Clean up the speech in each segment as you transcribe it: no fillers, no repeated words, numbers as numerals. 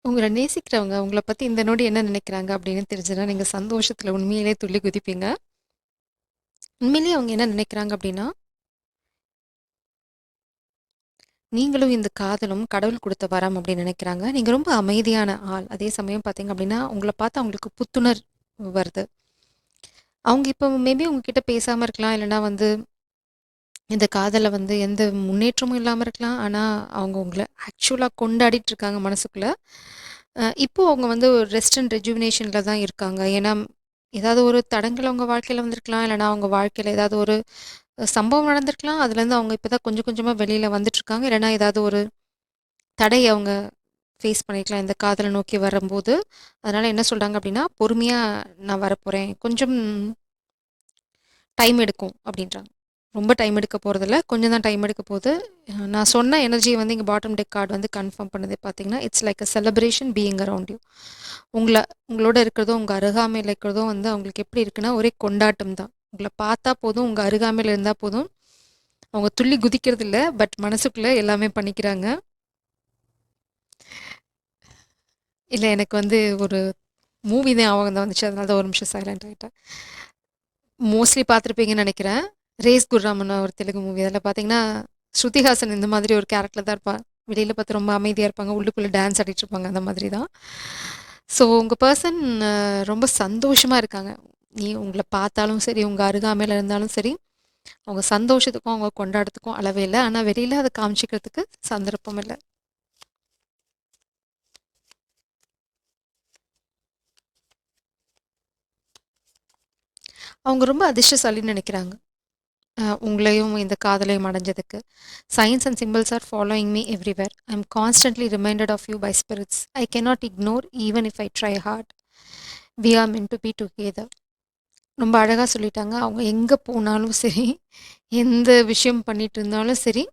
உங்கள நேசிக்கிறவங்க உங்கள பத்தி இந்த நொடி என்ன நினைக்கிறாங்க அப்படின்னு தெரிஞ்சுனா, நீங்க சந்தோஷத்துல உண்மையிலேயே துள்ளி குதிப்பீங்க. உண்மையிலேயே அவங்க என்ன நினைக்கிறாங்க அப்படின்னா, நீங்களும் இந்த காதலும் கடவுள் குடுத்த வரம் அப்படின்னு நினைக்கிறாங்க. நீங்க ரொம்ப அமைதியான ஆள். அதே சமயம் பார்த்தீங்க அப்படின்னா, உங்கள பார்த்தா அவங்களுக்கு புத்துணர்வு வருது. அவங்க இப்போ மேபி உங்ககிட்ட பேசாம இருக்கலாம். இல்லன்னா வந்து இந்த காதல்ல வந்து எந்த முன்னேற்றமும் இல்லாம இருக்கலாம். ஆனா, அவங்க உங்கள ஆக்சுவலா கொண்டாடிட்டு இருக்காங்க மனசுக்குள்ள. இப்போ அவங்க வந்து ஒரு ரெஸ்ட் அண்ட் ரெஜுவினேஷன்ல தான் இருக்காங்க. ஏன்னா, ஏதாவது ஒரு தடங்கல் அவங்க வாழ்க்கையில வந்திருக்கலாம். இல்லன்னா அவங்க வாழ்க்கையில ஏதாவது ஒரு சம்பவம் நடந்திருக்கலாம். அதுலேருந்து அவங்க இப்போ தான் கொஞ்சம் கொஞ்சமா வெளியில வந்துட்டுருக்காங்க. இல்லன்னா ஏதாவது ஒரு தடை அவங்க ஃபேஸ் பண்ணியிருக்கலாம் இந்த காதல நோக்கி வரும்போது. அதனால என்ன சொல்றாங்க அப்படின்னா, "பொறுமையா நான் வரப்போறேன். கொஞ்சம் டைம் எடுக்கும்" அப்படின்றாங்க. ரொம்ப டைம் எடுக்க போறதில்ல. கொஞ்சம் தான் டைம் எடுக்க போது. நான் சொன்ன எனர்ஜிய வந்து இங்க பாட்டம் டெக் கார்ட் வந்து கன்ஃபார்ம் பண்ணுது பார்த்தீங்கன்னா, it's like a celebration being around you. உங்கள உங்களோட இருக்கிறதும், உங்க அருகாமையில இருக்கிறதும் வந்து அவங்களுக்கு எப்படி இருக்குன்னா, ஒரே கொண்டாட்டம் தான். உங்கள பார்த்தா போதும், உங்க அருகாமையில இருந்தா போதும். அவங்க துள்ளி குதிக்கிறது இல்ல. பட் மனசுக்குள்ள எல்லாமே பண்ணிக்கிறாங்க. இல்ல எனக்கு வந்து ஒரு மூவி தான் ஞாபகம் தான் வந்துச்சு. அதனால தான் ஒரு நிமிஷம் சைலண்ட் ஆயிட்டேன். மோஸ்ட்லி பார்த்துருப்பீங்கன்னு நெனைக்கிறேன். ரேஸ் குர்ராமன்னு ஒரு தெலுங்கு மூவி. அதில பார்த்தீங்கன்னா, ஸ்ருதிஹாசன் இந்த மாதிரி ஒரு கேரக்டர்ல தான் இருப்பா. வெளியில பார்த்தா ரொம்ப அமைதியா இருப்பாங்க. உள்ளுக்குள்ள டான்ஸ் ஆடிட்டு இருப்பாங்க. அந்த மாதிரி தான். ஸோ உங்க பெர்சன் ரொம்ப சந்தோஷமா இருக்காங்க. நீ உங்கள பார்த்தாலும் சரி, உங்க அருகாமையில இருந்தாலும் சரி, அவங்க சந்தோஷத்துக்கும், அவங்க கொண்டாட்டத்துக்கும் அளவே இல்ல. ஆனா வெளியில அத காமிச்சுக்கிறதுக்கு சந்தர்ப்பம் இல்ல. அவங்க ரொம்ப அதிர்ஷ்டசாலின்னு நெனைக்கிறாங்க. உங்களையும் இந்த காதலையும் அடைஞ்சதுக்கு. Signs and symbols are following me everywhere. I'm constantly reminded of you by spirits. I cannot ignore even if I try hard. We are meant to be together. ரொம்ப அழகா சொல்லிட்டாங்க. அவங்க எங்க போனாலும் சரி, எந்த விஷயம் பண்ணிட்டு இருந்தாலும் சரி,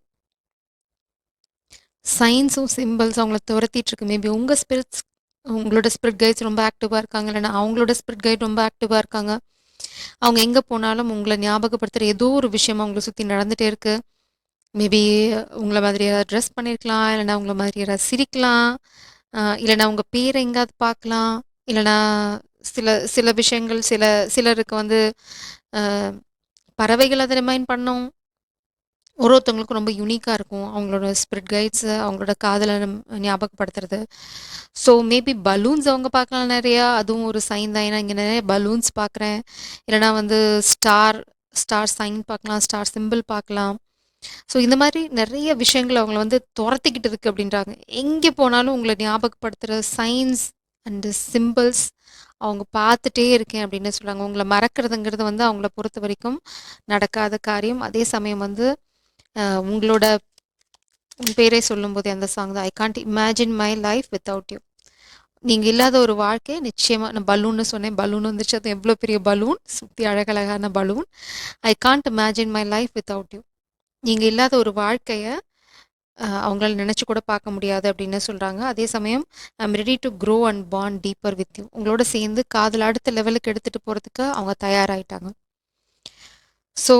சயின்ஸும், சிம்பல்ஸும் அவங்கள துரத்திட்டு இருக்கு. மேபி உங்க ஸ்பிரிட்ஸ் உங்களோட ஸ்பிரிட் கைட்ஸ் ரொம்ப ஆக்டிவா இருக்காங்க. இல்லன்னா அவங்களோட ஸ்பிரிட் கைட் ரொம்ப ஆக்டிவா இருக்காங்க. அவங்க எங்க போனாலும் உங்கள ஞாபகப்படுத்துற ஏதோ ஒரு விஷயம் அவங்கள சுத்தி நடந்துட்டே இருக்கு. மேபி உங்கள மாதிரி யாராவது ட்ரெஸ் பண்ணியிருக்கலாம். இல்லன்னா உங்கள மாதிரி யாராவது சிரிக்கலாம். இல்லன்னா உங்க பேர எங்கேயாவது பார்க்கலாம். இல்லன்னா சில சில விஷயங்கள் சிலருக்கு வந்து அ பறவைகள் அத ரிமைண்ட் பண்ணும். ஒருத்தவங்களுக்கும் ரொம்ப யூனிக்கா இருக்கும். அவங்களோட ஸ்பிரிட் கைட்ஸ் அவங்களோட காதல ஞாபகப்படுத்துறது. ஸோ மேபி பலூன்ஸ் அவங்க பார்க்கலாம் நெறையா. அதுவும் ஒரு சைன் தான். ஏன்னா இங்க நெறைய பலூன்ஸ் பார்க்குறேன். இல்லன்னா வந்து ஸ்டார் ஸ்டார் சைன் பார்க்கலாம். ஸ்டார் சிம்பிள் பார்க்கலாம். ஸோ இந்த மாதிரி நெறைய விஷயங்கள் அவங்கள வந்து தொரத்திக்கிட்டு இருக்கு அப்படின்றாங்க. எங்கே போனாலும் உங்கள ஞாபகப்படுத்துற சைன்ஸ் அண்ட் சிம்பிள்ஸ் அவங்க பார்த்துட்டே இருக்கேன் அப்படின்னு சொல்றாங்க. உங்கள மறக்கிறதுங்கிறது வந்து அவங்கள பொறுத்தவரைக்கும் நடக்காத காரியம். அதே சமயம் வந்து உங்களோட உன் பேரே சொல்லும்போதே அந்த சாங் தான். I can't imagine my life without you. நீங்க இல்லாத ஒரு வாழ்க்கை நிச்சயமா நான் பலூன்னு சொன்னேன். பலூன் வந்துருச்சு. அது எவ்வளோ பெரிய பலூன்! சுத்தி அழகழகான balloon. I can't imagine my life without you. நீங்க இல்லாத ஒரு வாழ்க்கைய அவங்களால நினைச்சு கூட பார்க்க முடியாது அப்படின்னு சொல்றாங்க. அதே சமயம் I'm ready to grow and bond deeper with you. உங்களோட சேர்ந்து காதல அடுத்த லெவலுக்கு எடுத்துட்டு போறதுக்கு அவங்க தயாராயிட்டாங்க. ஸோ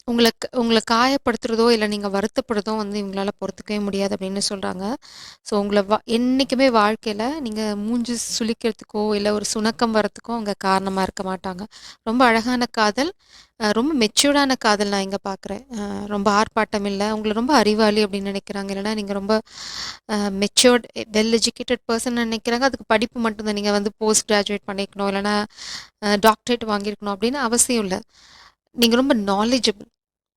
உங்கள காயப்படுத்துறதோ, இல்ல நீங்க வருத்தப்படுறதோ வந்து இவங்களால பொறுத்துக்கவே முடியாது அப்படின்னு சொல்றாங்க. ஸோ உங்கள என்னைக்குமே வாழ்க்கையில நீங்க மூஞ்சி சுளிக்கிறதுக்கோ, இல்ல ஒரு சுணக்கம் வரத்துக்கோ அவங்க காரணமா இருக்க மாட்டாங்க. ரொம்ப அழகான காதல், ரொம்ப மெச்சூர்டான காதல் நான் இங்க பார்க்குறேன். ரொம்ப ஆர்ப்பாட்டம் இல்ல. உங்கள ரொம்ப அறிவாளி அப்படின்னு நினைக்கிறாங்க. இல்லன்னா நீங்க ரொம்ப மெச்சூர்ட் வெல் எஜுகேட்டட் பெர்சன் நினைக்கிறாங்க. அதுக்கு படிப்பு மட்டும் தான். நீங்க வந்து போஸ்ட் கிராஜுவேட் பண்ணியிருக்கணும், இல்லன்னா டாக்டரேட் வாங்கியிருக்கணும் அப்படின்னு அவசியம் இல்ல. நீங்க ரொம்ப நாலேட்ஜபிள்.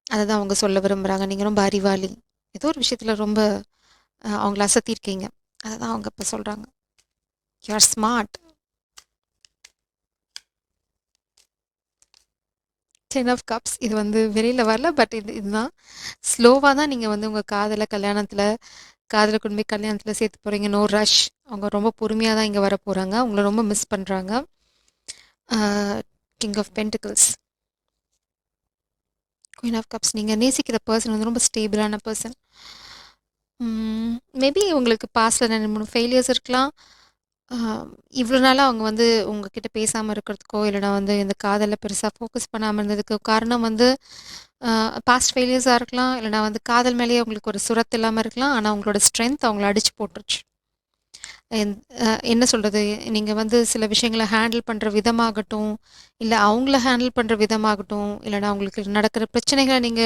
அததான் அவங்க சொல்ல விரும்புறாங்க. நீங்க ரொம்ப அறிவாளி. ஏதோ ஒரு விஷயத்துல ரொம்ப அவங்கள அசத்தியிருக்கீங்க. அததான் அவங்க இப்ப சொல்றாங்க. You are smart. 10 of cups இது வந்து வெளியில வரல. பட் இதுதான். ஸ்லோவா தான் நீங்க வந்து உங்க காதல கொண்டு போய் கல்யாணத்துல சேர்த்து போறீங்க. No rush. அவங்க ரொம்ப பொறுமையா தான் இங்க வரப்போறாங்க. உங்கள ரொம்ப மிஸ் பண்றாங்க. ஆ king of pentacles, queen of cups. நீங்க நேசிக்கிற பெர்சன் வந்து ரொம்ப ஸ்டேபிளான பெர்சன். மேபி உங்களுக்கு பாஸ்ட்ல 2, 3 ஃபெயிலியர்ஸ் இருக்கலாம். ஆ இவ்வளோ நாளா அவங்க வந்து உங்ககிட்ட பேசாம இருக்கிறதுக்கோ, இல்லன்னா வந்து இந்த காதல்ல பெருசா ஃபோக்கஸ் பண்ணாம இருந்ததுக்கு காரணம் வந்து பாஸ்ட் ஃபெயிலியர்ஸா இருக்கலாம். இல்லன்னா வந்து காதல் மேலேயே அவங்களுக்கு ஒரு சுரத்து இல்லாம இருக்கலாம். ஆனா அவங்களோட ஸ்ட்ரென்த் அவங்கள அடிச்சு போட்டுருச்சு. என் என்ன சொல்றது? நீங்க வந்து சில விஷயங்கள ஹேண்டில் பண்ற விதமாகட்டும், இல்ல அவங்கள ஹேண்டில் பண்ற விதமாகட்டும், இல்லன்னா அவங்களுக்கு நடக்கிற பிரச்சனைகள நீங்க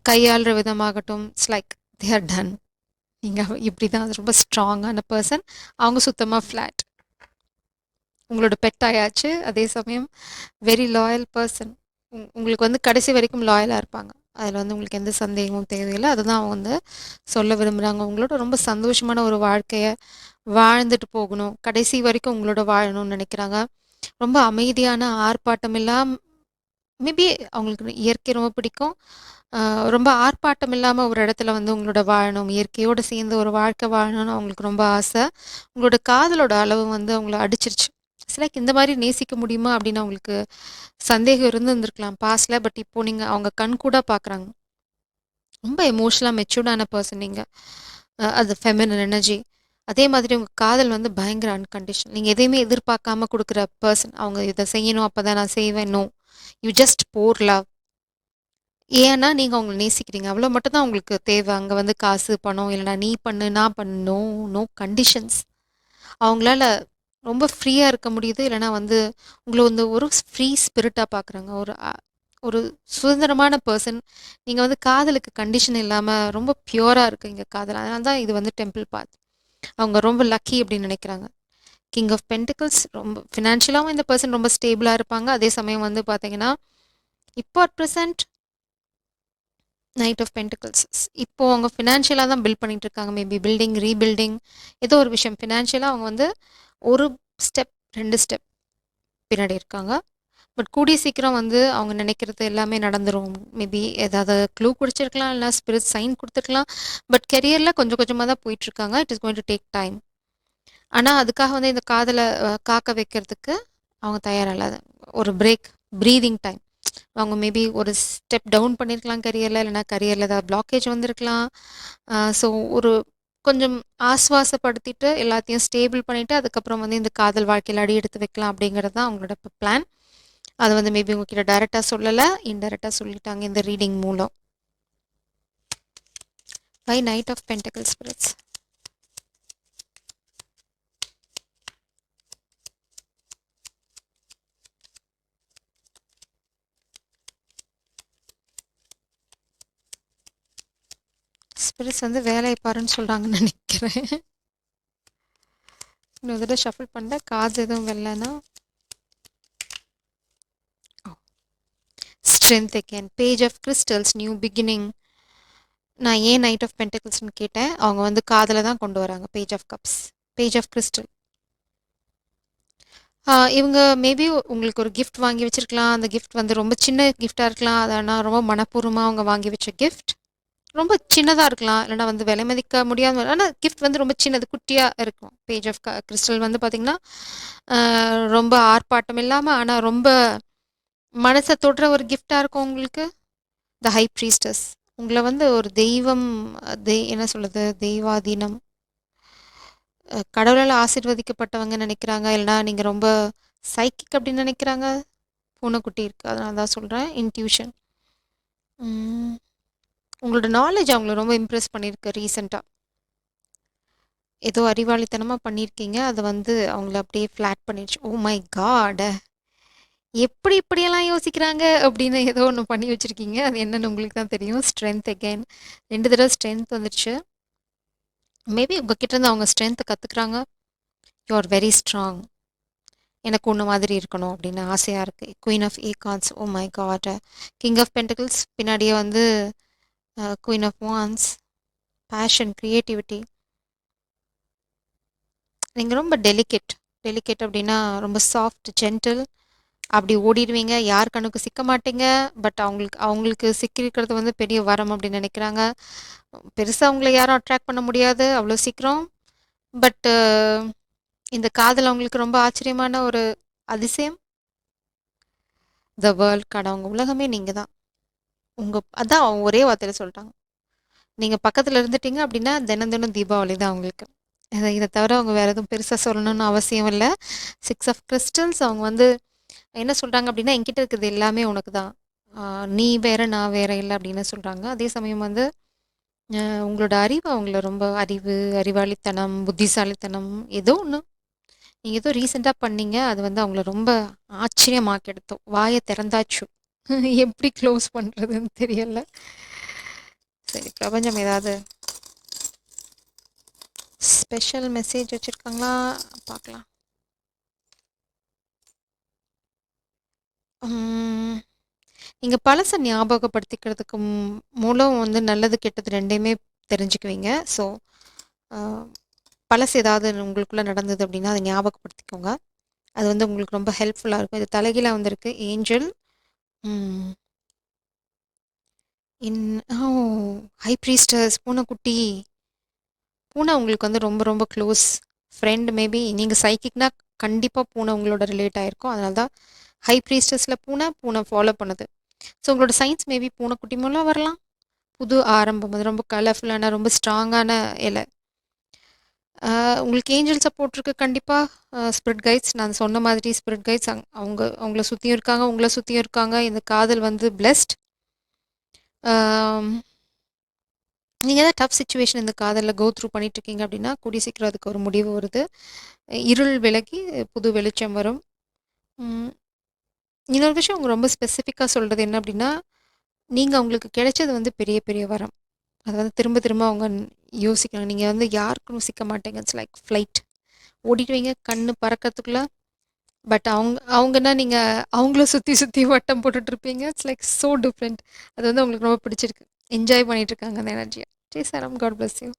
கையாள்ற விதமாகட்டும், it's like they are done. நீங்க இப்படிதான் ரொம்ப ஸ்ட்ராங்கான பெர்சன். அவங்க சுத்தமா ஃப்ளாட். உங்களோட பெட் ஆயாச்சு. அதே சமயம் வெரி லாயல் பெர்சன். உங்களுக்கு வந்து கடைசி வரைக்கும் லாயலா இருப்பாங்க. அதுல வந்து உங்களுக்கு எந்த சந்தேகமும் தேவையில்ல. அதுதான் அவங்க வந்து சொல்ல விரும்புறாங்க. உங்களோட ரொம்ப சந்தோஷமான ஒரு வாழ்க்கைய வாழ்ந்துட்டு போகணும். கடைசி வரைக்கும் உங்களோட வாழணும்னு நெனைக்கிறாங்க. ரொம்ப அமைதியான ஆர்ப்பாட்டம் மேபி அவங்களுக்கு இயற்கை ரொம்ப பிடிக்கும். அ ரொம்ப ஆர்ப்பாட்டம் இல்லாம ஒரு இடத்துல வந்து உங்களோட வாழணும். இயற்கையோட சேர்ந்து ஒரு வாழ்க்கை வாழணும்னு அவங்களுக்கு ரொம்ப ஆசை. உங்களோட காதலோட அளவு வந்து அவங்கள அடிச்சிருச்சு. இட்ஸ் லைக் இந்த மாரி நேசிக்க முடியுமா? அப்படின்னு அவங்களுக்கு சந்தேகம் இருந்திருந்திருக்கலாம் பாஸ்ட்ல. பட் இப்போ நீங்க அவங்க கண்கூடா பார்க்குறாங்க. ரொம்ப எமோஷனலா மெச்சூர்டான பெர்சன் நீங்க. அது ஃபெமினின் எனர்ஜி. அதே மாதிரி உங்க காதல் வந்து பயங்கர அன்கண்டிஷனல். நீங்க எதையுமே எதிர்பார்க்காம குடுக்குற பெர்சன். அவங்க இத செய்யணும் அப்பதான் நான் செய்வேன். No. You just for love. ஏன்னா, நீங்க அவங்கள நேசிக்கிறீங்க. அவ்வளோ மட்டும் தான் உங்களுக்கு தேவை. அங்க வந்து காசு, பணம் இல்லன்னா நீ பண்ணு, நான் பண்ணு. No, no conditions. அவங்களால ரொம்ப ஃப்ரீயா இருக்க முடியுது. இல்லன்னா வந்து உங்கள வந்து ஒரு ஃப்ரீ ஸ்பிரிட்டா பார்க்குறாங்க. ஒரு சுதந்திரமான பெர்சன். நீங்க வந்து காதலுக்கு கண்டிஷன் இல்லாம ரொம்ப பியூரா இருக்கீங்க காதல். அதனால தான் இது வந்து டெம்பிள் பாத். அவங்க ரொம்ப லக்கி அப்படின்னு நினைக்கிறாங்க. கிங் ஆஃப் பென்டிகிள்ஸ் ரொம்ப ஃபினான்ஷியலாவும் இந்த பெர்சன் ரொம்ப ஸ்டேபிளா இருப்பாங்க. அதே சமயம் வந்து பார்த்தீங்கன்னா, இப்போ at present knight of pentacles. இப்போ அவங்க ஃபினான்ஷியலா தான் பில்ட் பண்ணிட்டு இருக்காங்க. மேபி பில்டிங், ரீபில்டிங் ஏதோ ஒரு விஷயம். ஃபினான்ஷியலா அவங்க வந்து ஒரு ஸ்டெப், 2 ஸ்டெப் பின்னாடி இருக்காங்க. பட் கூடிய சீக்கிரம் வந்து அவங்க நினைக்கிறது எல்லாமே நடந்துரும். மேபி ஏதாவது க்ளூ குடிச்சிருக்கலாம், இல்ல ஸ்பிரிட் சைன் குடுத்துருக்கலாம். பட் கெரியர்ல கொஞ்சம் கொஞ்சமா தான் போயிட்டுருக்காங்க. It is going to take time. ஆனா, அதுக்காக வந்து இந்த காதல காக்க வைக்கிறதுக்கு அவங்க தயாரா இல்ல. ஒரு பிரேக், பிரீதிங் டைம். அவங்க மேபி ஒரு ஸ்டெப் டவுன் பண்ணியிருக்கலாம் கரியர்ல. இல்லன்னா கரியர்ல ஏதாவது பிளாக்கேஜ் வந்திருக்கலாம். ஸோ ஒரு கொஞ்சம் ஆஸ்வாசப்படுத்திட்டு, எல்லாத்தையும் ஸ்டேபிள் பண்ணிட்டு, அதுக்கப்புறம் வந்து இந்த காதல் வாழ்க்கையில அடி எடுத்து வைக்கலாம் அப்படிங்கிறது தான் அவங்களோட பிளான். அது வந்து மேபி உங்ககிட்ட டைரக்ட்டா சொல்லல. இன்டைரக்ட்டா சொல்லிட்டாங்க இந்த ரீடிங் மூலம். By knight of pentacle spirits. Spirits வந்து வேலைய பாருன்னு சொல்றாங்கன்னு நெனைக்கிறேன். இன்னொரு தடவ ஷஃபிள் பண்ணேன். கார்ட்ஸ் எதுவும் வரலன்னா strength again. Page of crystals, new beginning. நான் ஏன் நைட் ஆஃப் பென்டக்கிள்ஸ்ன்னு கேட்டேன். அவங்க வந்து காதல தான் கொண்டு வராங்க. Page of cups, page of crystal. இவங்க மேபி உங்களுக்கு ஒரு கிஃப்ட் வாங்கி வச்சிருக்கலாம். அந்த கிஃப்ட் வந்து ரொம்ப சின்ன கிஃப்ட்டா இருக்கலாம். அது ஆனா ரொம்ப மனப்பூர்வமா அவங்க வாங்கி வச்ச கிஃப்ட். ரொம்ப சின்னதா இருக்கலாம். இல்லன்னா வந்து விலை மதிக்க முடியாத ஆனா கிஃப்ட் வந்து ரொம்ப சின்னது, குட்டியா இருக்கும். பேஜ் ஆஃப் கிறிஸ்டல் வந்து பார்த்தீங்கன்னா, அ ரொம்ப ஆர்ப்பாட்டம் இல்லாம, ஆனா ரொம்ப மனச தொடுற ஒரு கிஃப்ட்டா இருக்கும் உங்களுக்கு. த ஹை ப்ரீஸ்டஸ். உங்கள வந்து ஒரு தெய்வம், என்ன சொல்றது? தெய்வாதீனம். கடவுளால ஆசீர்வதிக்கப்பட்டவங்கன்னு நெனைக்கிறாங்க. இல்லன்னா நீங்க ரொம்ப சைக்கிக் அப்படின்னு நெனைக்கிறாங்க. பூனைக்குட்டி இருக்கு. அதனால தான் சொல்றேன். இன்ட்யூஷன். ம். உங்களோட நாலேட்ஜ் அவங்கள ரொம்ப இம்ப்ரெஸ் பண்ணியிருக்கு ரீசென்ட்டா. ஏதோ அறிவாளித்தனமா பண்ணியிருக்கீங்க. அது வந்து அவங்கள அப்படியே ஃப்ளாட் பண்ணிருச்சு. Oh my God! எப்படி இப்படியெல்லாம் யோசிக்கிறாங்க? அப்படின்னு ஏதோ ஒண்ணு பண்ணி வச்சிருக்கீங்க. அது என்னன்னு உங்களுக்கு தான் தெரியும். Strength again. 2 தடவ ஸ்ட்ரென்த் வந்துருச்சு. மேபி உங்ககிட்ட இருந்து அவங்க ஸ்ட்ரென்த்த கத்துக்கிறாங்க. You are very strong. எனக்கு உன்ன மாதிரி இருக்கணும் அப்படின்னு ஆசையா இருக்கு. குயின் ஆஃப் ஏகான்ஸ். Oh my God! King of pentacles பின்னாடியே வந்து queen of wands. Passion, creativity. நீங்க ரொம்ப டெலிகேட். டெலிகேட் அப்படின்னா ரொம்ப சாஃப்ட், ஜென்டில். அப்படி ஓடிடுவீங்க. யார் கண்ணுக்கும் சிக்க மாட்டீங்க. பட் அவங்களுக்கு அவங்களுக்கு சிக்கியிருக்கிறது வந்து பெரிய வரம் அப்படின்னு நினைக்கிறாங்க. பெருசா அவங்கள யாரும் அட்ராக்ட் பண்ண முடியாது அவ்வளோ சீக்கிரம். பட் இந்த காதல் அவங்களுக்கு ரொம்ப ஆச்சரியமான ஒரு அதிசயம். The world card. அவங்க உலகமே நீங்க தான். அதான் அவங்க ஒரே வார்த்தையில சொல்லிட்டாங்க. நீங்க பக்கத்துல இருந்துட்டீங்க அப்படின்னா தினம் தினம் தீபாவளி தான் அவங்களுக்கு. இத தவிர அவங்க வேற எதுவும் பெருசா சொல்லணும்னு அவசியம் இல்ல. 6 ஆஃப் கிறிஸ்டல்ஸ் அவங்க வந்து என்ன சொல்றாங்க அப்டின்னா, "என்கிட்ட இருக்கிறது எல்லாமே உனக்கு தான். ஆ நீ வேற, நான் வேற இல்ல" அப்படின்னு சொல்றாங்க. அதே சமயம் வந்து உங்களோட அறிவு அவங்கள ரொம்ப அறிவாளித்தனம், புத்திசாலித்தனம் ஏதோ ஒண்ணு. நீங்க ஏதோ ரீசென்ட்டா பண்ணீங்க. அது வந்து அவங்கள ரொம்ப ஆச்சரியமாக்கிடுத்து. வாய திறந்தாச்சு. எப்படி க்ளோஸ் பண்றதுன்னு தெரியல. சரி, பிரபஞ்சம் ஏதாவது ஸ்பெஷல் மெசேஜ் வச்சிருக்காங்களா? பார்க்கலாம். ம். நீங்க பழச ஞாபகப்படுத்திக்கிறதுக்கு மூலம் வந்து நல்லது, கெட்டது 2யுமே தெரிஞ்சுக்குவீங்க. ஸோ, அ பழசு ஏதாவது உங்களுக்குள்ள நடந்தது அப்படின்னா, அத ஞாபகப்படுத்திக்கோங்க. அது வந்து உங்களுக்கு ரொம்ப ஹெல்ப்ஃபுல்லா இருக்கும். இது தலைகீழா வந்திருக்கு. ஏஞ்சல், ம் இன் ஓ! ஹை பிரீஸ்டர்ஸ் பூனைக்குட்டி. பூனை உங்களுக்கு வந்து ரொம்ப ரொம்ப க்ளோஸ் ஃப்ரெண்ட். மேபி நீங்க சைக்கிக்னா கண்டிப்பா பூனை உங்களோட ரிலேட் ஆயிருக்கும். அதனால தான் ஹை பிரீஸ்டர்ஸ்ல பூனை ஃபாலோ பண்ணுது. ஸோ உங்களோட சயின்ஸ் மேபி பூனைக்குட்டி மூலம் வரலாம். புது ஆரம்பம். அது ரொம்ப கலர்ஃபுல்லான, ரொம்ப ஸ்ட்ராங்கான இல. உங்களுக்கு ஏஞ்சல் சப்போர்ட் இருக்கு கண்டிப்பா. ஸ்பிரிட் கைட்ஸ் நான் சொன்ன மாதிரி ஸ்பிரிட் கைட்ஸ் அவங்கள சுத்தியும் இருக்காங்க, உங்கள சுத்தியும் இருக்காங்க. இந்த காதல் வந்து பிளெஸ்ட். ஆம், நீங்க ஏதாவது டஃப் சிச்சுவேஷன் இந்த காதல்ல கோ த்ரூ பண்ணிட்டு இருக்கீங்க அப்படின்னா, கூடிய சீக்கிரம் அதுக்கு ஒரு முடிவு வருது. இருள் விலகி புது வெளிச்சம் வரும். ம். இன்னொரு விஷயம் அவங்க ரொம்ப ஸ்பெசிஃபிக்கா சொல்றது என்ன அப்படின்னா, நீங்க அவங்களுக்கு கிடைச்சது வந்து பெரிய பெரிய வரம். அத வந்து திரும்ப திரும்ப அவங்க யோசிக்கணும். நீங்க வந்து யாருக்கும் சிக்க மாட்டீங்க. It's like flight. ஓடிடுவீங்க கண்ணு பறக்கறதுக்குள்ள. பட் அவங்கன்னா நீங்க அவங்கள சுத்தி சுத்தி வட்டம் போட்டுட்டு இருப்பீங்க. It's like so different. அது வந்து அவங்களுக்கு ரொம்ப பிடிச்சிருக்கு. என்ஜாய் பண்ணிட்டு இருக்காங்க அந்த எனர்ஜிய. சரி சார், காட் பிளஸ் யூ.